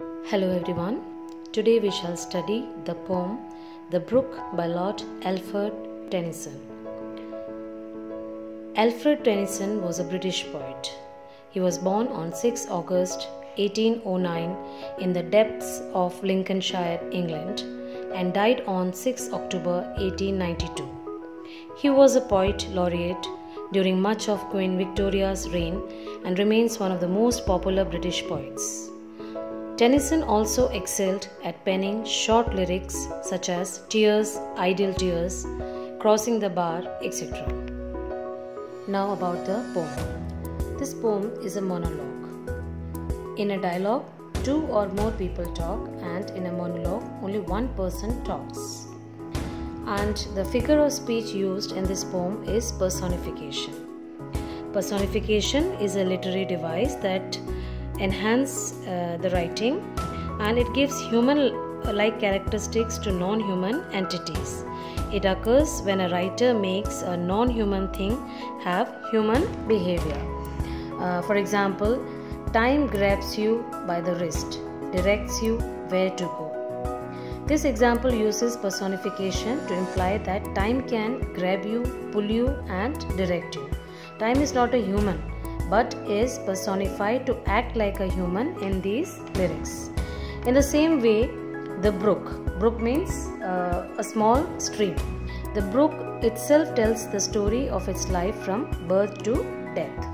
Hello everyone. Today we shall study the poem The Brook by Lord Alfred Tennyson. Alfred Tennyson was a British poet. He was born on 6 August 1809 in the depths of Lincolnshire, England, and died on 6 October 1892. He was a poet laureate during much of Queen Victoria's reign and remains one of the most popular British poets. Tennyson also excelled at penning short lyrics such as Tears, Idle Tears, Crossing the Bar, etc. Now about the poem. This poem is a monologue. In a dialogue, two or more people talk, and in a monologue, only one person talks. And the figure of speech used in this poem is personification. Personification is a literary device that enhances the writing, and it gives human-like characteristics to non-human entities. It occurs when a writer makes a non-human thing have human behavior. For example, time grabs you by the wrist, directs you where to go. This example uses personification to imply that time can grab you, pull you, and direct you. Time is not a human, but is personified to act like a human in these lyrics. In the same way, the brook means a small stream. The brook itself tells the story of its life from birth to death.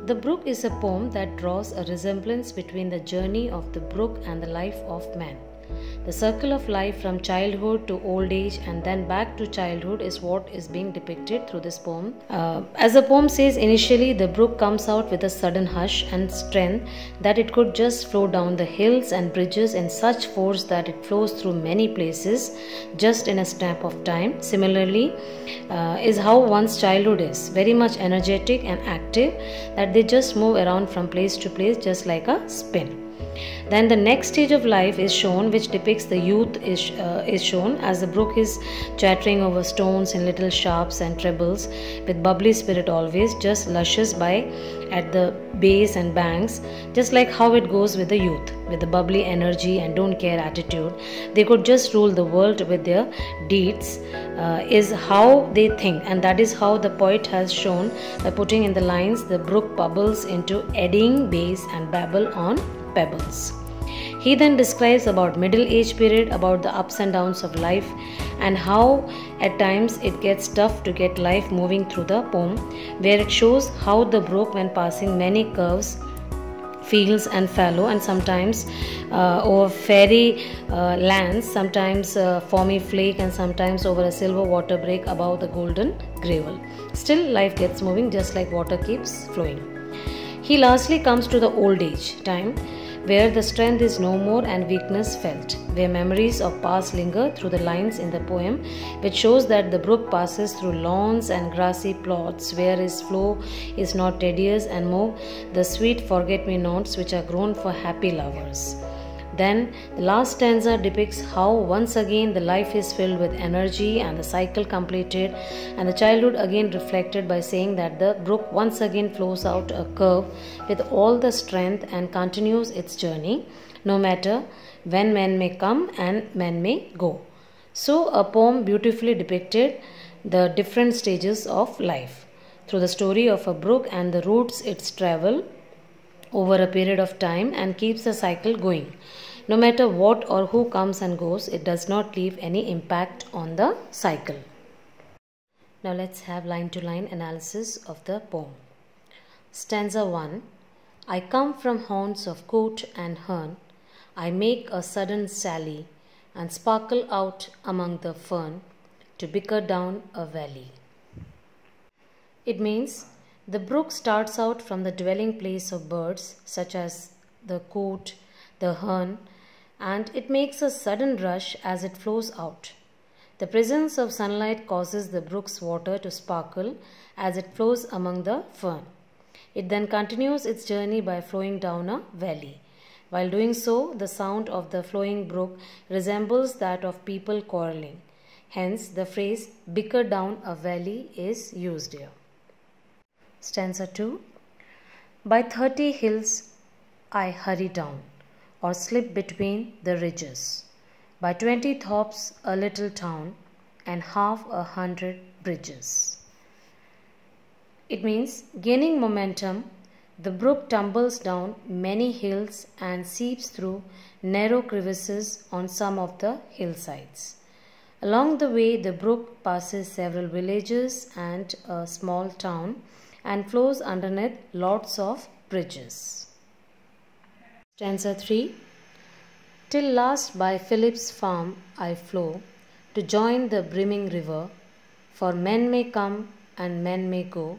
The Brook is a poem that draws a resemblance between the journey of the brook and the life of man. The circle of life from childhood to old age and then back to childhood is what is being depicted through this poem. As the poem says, initially the brook comes out with a sudden hush and strength that it could just flow down the hills and bridges in such force that it flows through many places just in a snap of time. Similarly, is how one's childhood is, very much energetic and active, that they just move around from place to place just like a spin. Then the next stage of life is shown, which depicts the youth is shown as the brook is chattering over stones in little sharps and trebles with bubbly spirit always, just lushes by at the base and banks, just like how it goes with the youth, with the bubbly energy and don't care attitude. They could just rule the world with their deeds, is how they think, and that is how the poet has shown by putting in the lines, the brook bubbles into eddying bass and babble on pebbles. He then describes about middle age period, about the ups and downs of life, and how at times it gets tough to get life moving through the poem, where it shows how the brook, when passing many curves, fields and fallow, and sometimes over fairy lands, sometimes foamy flake, and sometimes over a silver water break above the golden gravel. Still life gets moving just like water keeps flowing. He lastly comes to the old age time, where the strength is no more and weakness felt, where memories of past linger through the lines in the poem, which shows that the brook passes through lawns and grassy plots, where its flow is not tedious, and more the sweet forget-me-nots which are grown for happy lovers. Then the last stanza depicts how once again the life is filled with energy and the cycle completed, and the childhood again reflected by saying that the brook once again flows out a curve with all the strength and continues its journey, no matter when men may come and men may go. So a poem beautifully depicted the different stages of life through the story of a brook and the routes its travel over a period of time and keeps the cycle going. No matter what or who comes and goes, it does not leave any impact on the cycle. Now let's have line-to-line analysis of the poem. Stanza 1. I come from haunts of coot and hern, I make a sudden sally, and sparkle out among the fern, to bicker down a valley. It means the brook starts out from the dwelling place of birds such as the coot, the hern, and it makes a sudden rush as it flows out. The presence of sunlight causes the brook's water to sparkle as it flows among the fern. It then continues its journey by flowing down a valley. While doing so, the sound of the flowing brook resembles that of people quarreling. Hence, the phrase bicker down a valley is used here. Stanza 2. By 30 hills I hurry down. or slip between the ridges. By 20 thops a little town, and half 100 bridges. It means gaining momentum, the brook tumbles down many hills and seeps through narrow crevices on some of the hillsides. Along the way, the brook passes several villages and a small town and flows underneath lots of bridges. Stanza 3. Till last by Philip's farm I flow to join the brimming river, for men may come and men may go,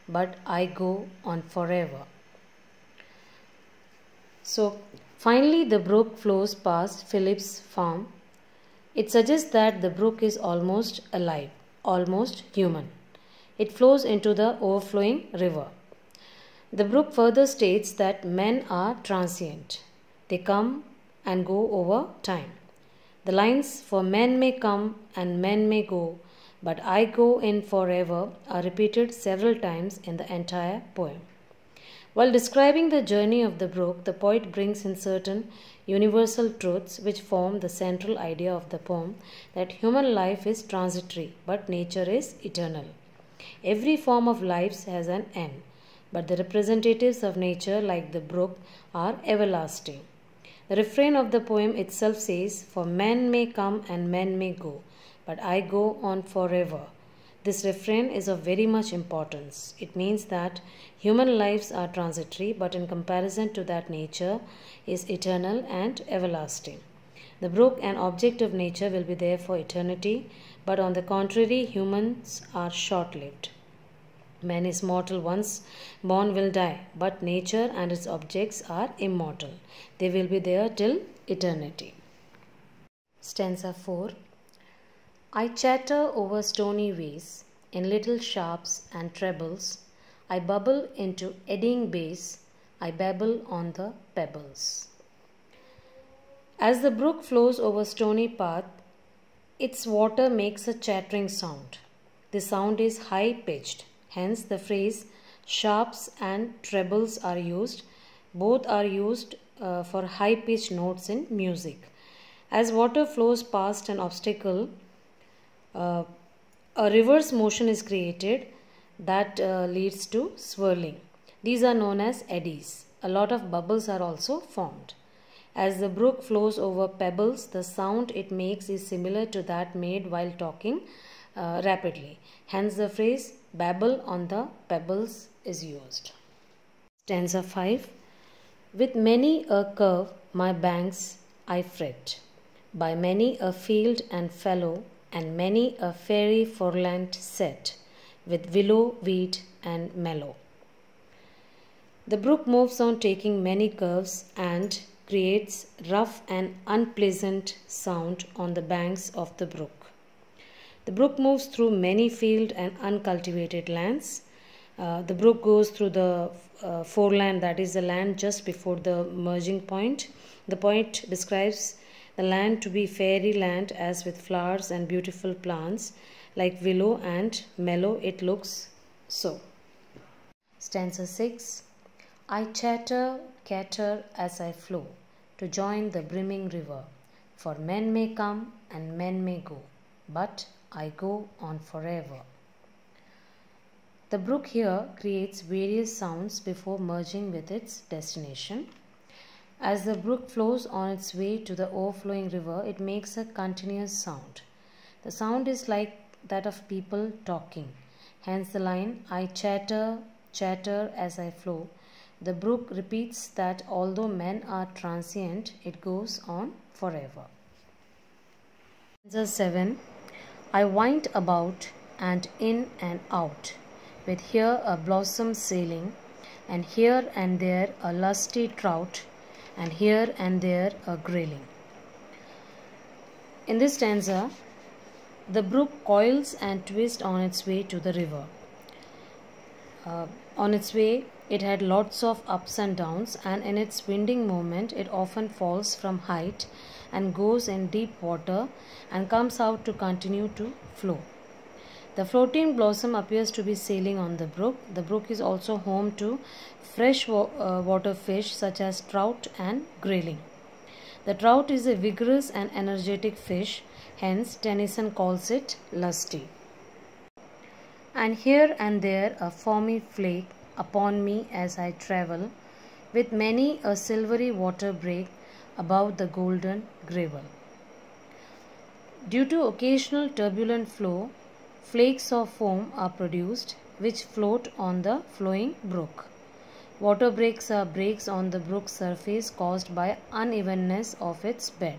but I go on forever. So, finally the brook flows past Philip's farm. It suggests that the brook is almost alive, almost human. It flows into the overflowing river. The brook further states that men are transient. They come and go over time. The lines "for men may come and men may go, but I go in forever" are repeated several times in the entire poem. While describing the journey of the brook, the poet brings in certain universal truths which form the central idea of the poem, that human life is transitory, but nature is eternal. Every form of life has an end, but the representatives of nature, like the brook, are everlasting. The refrain of the poem itself says, "For men may come and men may go, but I go on forever." This refrain is of very much importance. It means that human lives are transitory, but in comparison to that, nature is eternal and everlasting. The brook, an object of nature, will be there for eternity, but on the contrary, humans are short-lived. Man is mortal, once born will die, but nature and its objects are immortal. They will be there till eternity. Stanza 4. I chatter over stony ways, in little sharps and trebles. I bubble into eddying bass, I babble on the pebbles. As the brook flows over stony path, its water makes a chattering sound. The sound is high-pitched. Hence, the phrase sharps and trebles are used. Both are used for high-pitched notes in music. As water flows past an obstacle, a reverse motion is created that leads to swirling. These are known as eddies. A lot of bubbles are also formed. As the brook flows over pebbles, the sound it makes is similar to that made while talking rapidly. Hence, the phrase babble on the pebbles is used. Stanza 5. With many a curve my banks I fret, by many a field and fallow, and many a fairy foreland set, with willow, weed, and mallow. The brook moves on, taking many curves, and creates rough and unpleasant sound on the banks of the brook. The brook moves through many field and uncultivated lands. The brook goes through the foreland, that is the land just before the merging point. The poet describes the land to be fairy land, as with flowers and beautiful plants like willow and mallow it looks so. Stanza 6. I chatter, cater as I flow, to join the brimming river, for men may come and men may go, but I go on forever. The brook here creates various sounds before merging with its destination. As the brook flows on its way to the overflowing river, it makes a continuous sound. The sound is like that of people talking. Hence the line, I chatter, chatter as I flow. The brook repeats that although men are transient, it goes on forever. Stanza 7. I wind about and in and out, with here a blossom sailing, and here and there a lusty trout, and here and there a grayling. In this stanza, the brook coils and twists on its way to the river. On its way, it had lots of ups and downs, and in its winding movement, it often falls from height and goes in deep water and comes out to continue to flow. The floating blossom appears to be sailing on the brook. The brook is also home to fresh water fish such as trout and grayling. The trout is a vigorous and energetic fish, hence Tennyson calls it lusty. And here and there a foamy flake upon me as I travel, with many a silvery water break above the golden gravel. Due to occasional turbulent flow, flakes of foam are produced which float on the flowing brook. Water breaks are breaks on the brook's surface caused by unevenness of its bed.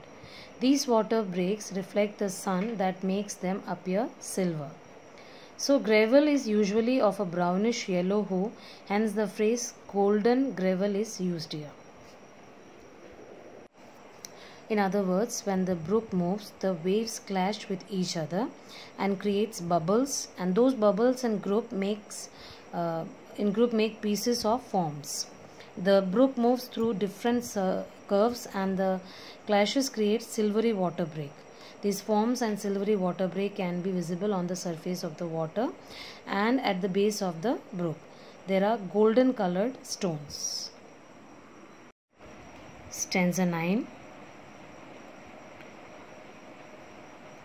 These water breaks reflect the sun that makes them appear silver. So gravel is usually of a brownish yellow hue, hence the phrase golden gravel is used here. In other words, when the brook moves, the waves clash with each other and creates bubbles, and those bubbles in group make pieces of forms. The brook moves through different curves and the clashes create silvery water break. These forms and silvery water break can be visible on the surface of the water and at the base of the brook. There are golden colored stones. Stanza 9.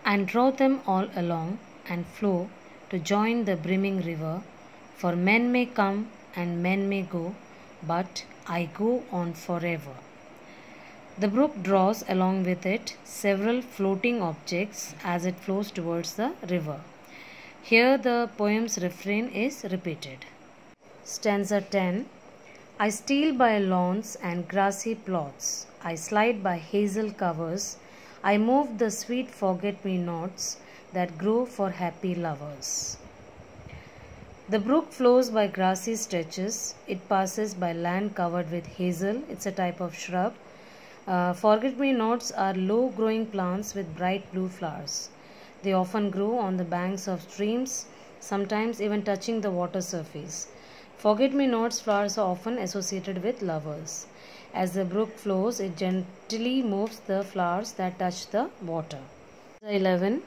And draw them all along and flow to join the brimming river, for men may come and men may go, but I go on forever. The brook draws along with it several floating objects as it flows towards the river. Here the poem's refrain is repeated. Stanza 10. I steal by lawns and grassy plots, I slide by hazel covers, I move the sweet forget-me-nots that grow for happy lovers. The brook flows by grassy stretches. It passes by land covered with hazel. It's a type of shrub. Forget-me-nots are low-growing plants with bright blue flowers. They often grow on the banks of streams, sometimes even touching the water surface. Forget-me-nots flowers are often associated with lovers. As the brook flows, it gently moves the flowers that touch the water. 11.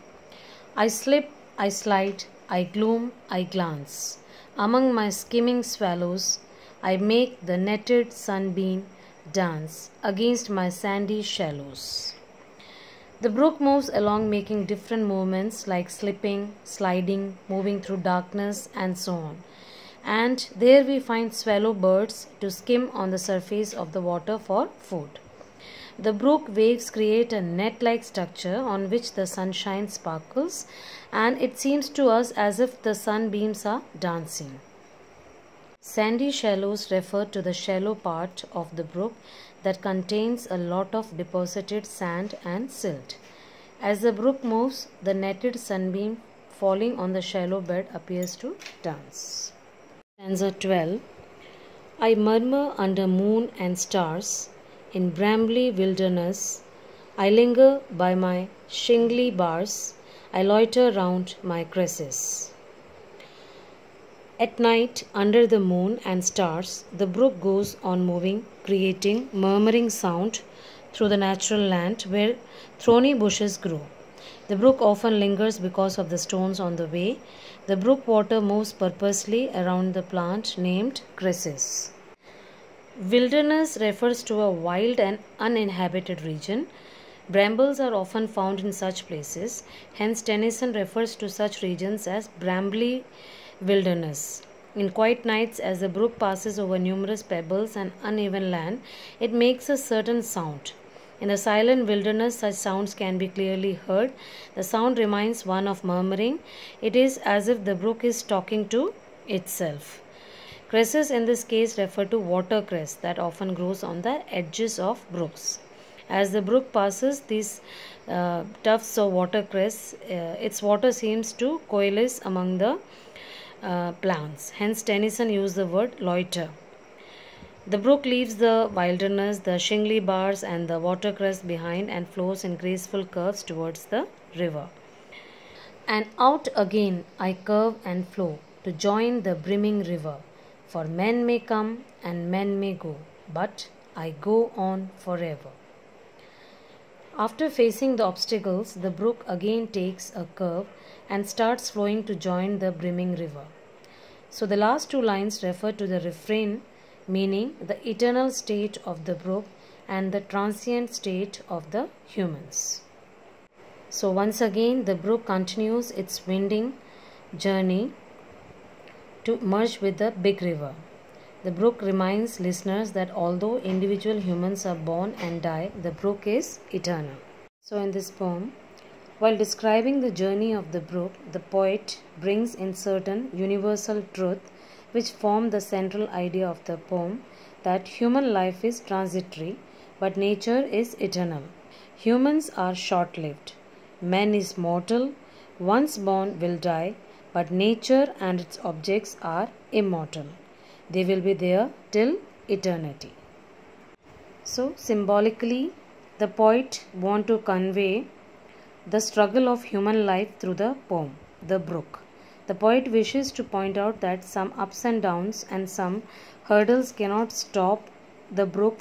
I slip, I slide, I gloom, I glance. Among my skimming swallows, I make the netted sunbeam dance against my sandy shallows. The brook moves along making different movements like slipping, sliding, moving through darkness and so on. And there we find swallow birds to skim on the surface of the water for food. The brook waves create a net-like structure on which the sunshine sparkles, and it seems to us as if the sunbeams are dancing. Sandy shallows refer to the shallow part of the brook that contains a lot of deposited sand and silt. As the brook moves, the netted sunbeam falling on the shallow bed appears to dance. Stanza 12. I murmur under moon and stars, in brambly wilderness. I linger by my shingly bars, I loiter round my cresses. At night, under the moon and stars, the brook goes on moving, creating murmuring sound through the natural land where thorny bushes grow. The brook often lingers because of the stones on the way. The brook water moves purposely around the plant named cresses. Wilderness refers to a wild and uninhabited region. Brambles are often found in such places. Hence, Tennyson refers to such regions as brambly wilderness. In quiet nights, as the brook passes over numerous pebbles and uneven land, it makes a certain sound. In the silent wilderness, such sounds can be clearly heard. The sound reminds one of murmuring. It is as if the brook is talking to itself. Cresses in this case refer to watercress that often grows on the edges of brooks. As the brook passes these tufts of watercress, its water seems to coalesce among the plants. Hence, Tennyson used the word loiter. The brook leaves the wilderness, the shingly bars and the watercress behind and flows in graceful curves towards the river. And out again I curve and flow to join the brimming river, for men may come and men may go, but I go on forever. After facing the obstacles, the brook again takes a curve and starts flowing to join the brimming river. So the last two lines refer to the refrain, meaning the eternal state of the brook, and the transient state of the humans. So once again, the brook continues its winding journey to merge with the big river. The brook reminds listeners that although individual humans are born and die, the brook is eternal. So in this poem, while describing the journey of the brook, the poet brings in certain universal truths which form the central idea of the poem, that human life is transitory, but nature is eternal. Humans are short-lived. Man is mortal, once born will die, but nature and its objects are immortal. They will be there till eternity. So symbolically, the poet wants to convey the struggle of human life through the poem, The Brook. The poet wishes to point out that some ups and downs and some hurdles cannot stop the brook